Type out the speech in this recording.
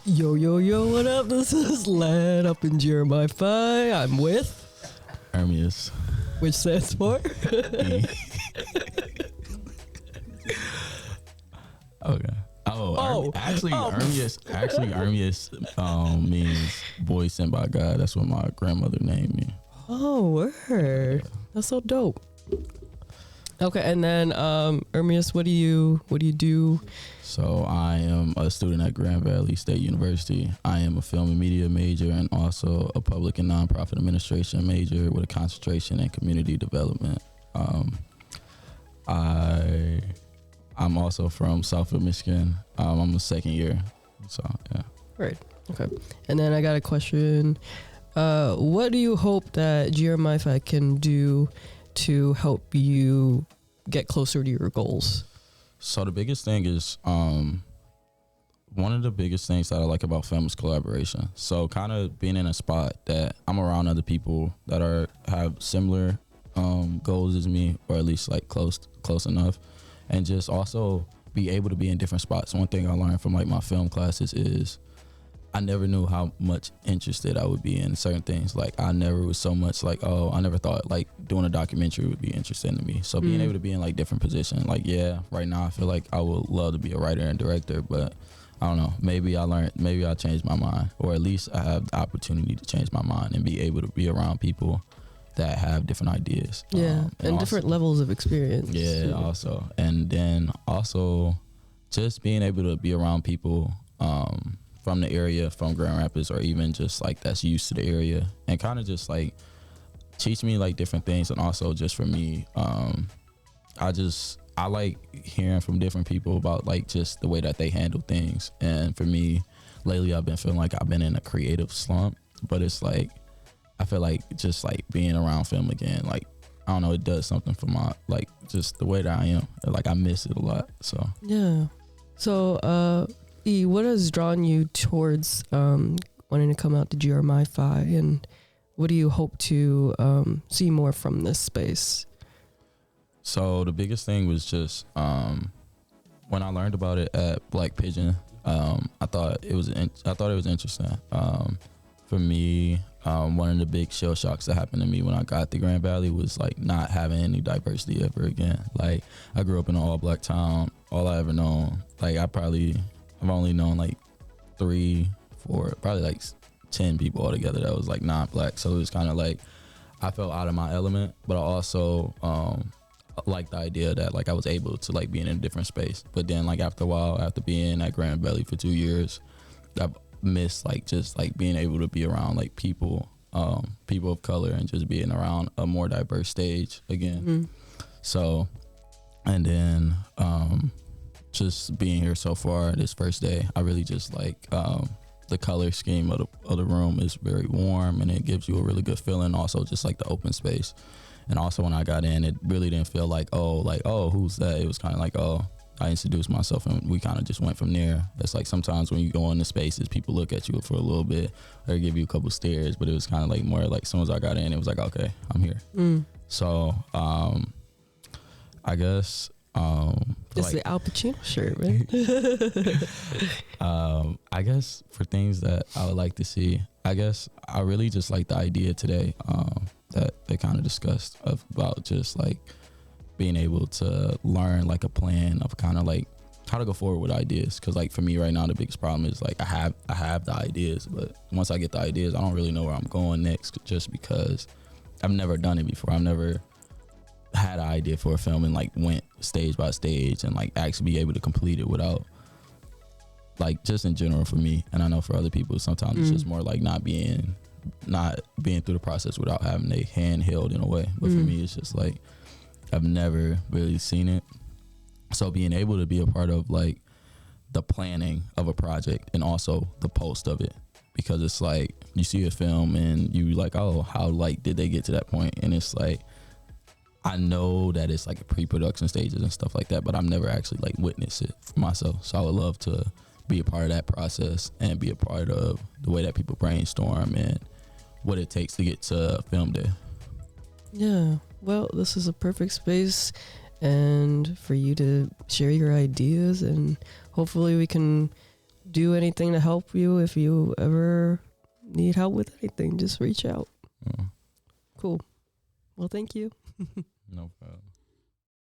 Yo, yo, yo, what up? This is Lad up in GR-MiFi. I'm with Ermias. which stands for Okay. Ermias means boy sent by God. That's what my grandmother named me. Oh, word. That's so dope. Okay, and then Ermias, what do you do? So I am a student at Grand Valley State University. I am a film and media major and also a public and nonprofit administration major with a concentration in community development. I'm also from Southfield, Michigan. I'm a second year, so yeah. Right. Okay. And then I got a question. What do you hope that GR-MiFi can do to help you get closer to your goals? So the biggest thing is, one of the biggest things that I like about film is collaboration. So kind of being in a spot that I'm around other people that have similar goals as me, or at least like close enough, and just also be able to be in different spots. One thing I learned from like my film classes is I never knew how much interested I would be in certain things. Like I never was so much like, oh, I never thought like doing a documentary would be interesting to me. So being able to be in like different positions, like yeah, right now I feel like I would love to be a writer and director, but I don't know, maybe I changed my mind, or at least I have the opportunity to change my mind and be able to be around people that have different ideas. Yeah, and also, different levels of experience. Yeah, too. Also. And then also just being able to be around people from the area, from Grand Rapids, or even just like that's used to the area, and kind of just like teach me like different things. And also just for me, I like hearing from different people about like just the way that they handle things. And for me, lately I've been feeling like I've been in a creative slump, but it's like I feel like just like being around film again, like I don't know, it does something for my like just the way that I am. Like I miss it a lot. So yeah. So E, what has drawn you towards wanting to come out to GR-MiFi, and what do you hope to see more from this space? So the biggest thing was just when I learned about it at Black Pigeon, I thought it was interesting. For me, one of the big shell shocks that happened to me when I got to Grand Valley was like not having any diversity ever again. Like I grew up in an all black town. All I ever known, like I've only known like 3, 4, probably like 10 people altogether that was like non-black. So it was kind of like I felt out of my element, but I also like the idea that like I was able to like be in a different space. But then like after a while, after being at Grand Valley for 2 years, I've missed like just like being able to be around like people of color and just being around a more diverse stage again. So, and then just being here so far this first day, I really just like the color scheme of the room is very warm, and it gives you a really good feeling. Also just like the open space. And also when I got in, it really didn't feel like, oh, who's that? It was kind of like, oh, I introduced myself and we kind of just went from there. It's like sometimes when you go into spaces, people look at you for a little bit or give you a couple stares, but it was kind of like more like as soon as I got in, it was like, okay, I'm here. So I guess it's the Al Pacino shirt, right? I guess for things that I would like to see, I guess I really just like the idea today that they kind of discussed about just like being able to learn like a plan of kind of like how to go forward with ideas. Because like for me right now, the biggest problem is like I have the ideas, but once I get the ideas, I don't really know where I'm going next, just because I've never done it before. I've never had an idea for a film and like went stage by stage and like actually be able to complete it without like just in general for me. And I know for other people sometimes it's just more like not being through the process without having a hand held in a way. But for me, it's just like I've never really seen it. So being able to be a part of like the planning of a project and also the post of it, because it's like you see a film and you like, oh, how like did they get to that point? And it's like I know that it's like a pre-production stages and stuff like that, but I've never actually like witnessed it for myself. So I would love to be a part of that process and be a part of the way that people brainstorm and what it takes to get to film day. Yeah, well, this is a perfect space and for you to share your ideas, and hopefully we can do anything to help you. If you ever need help with anything, just reach out. Yeah. Cool. Well, thank you. No problem.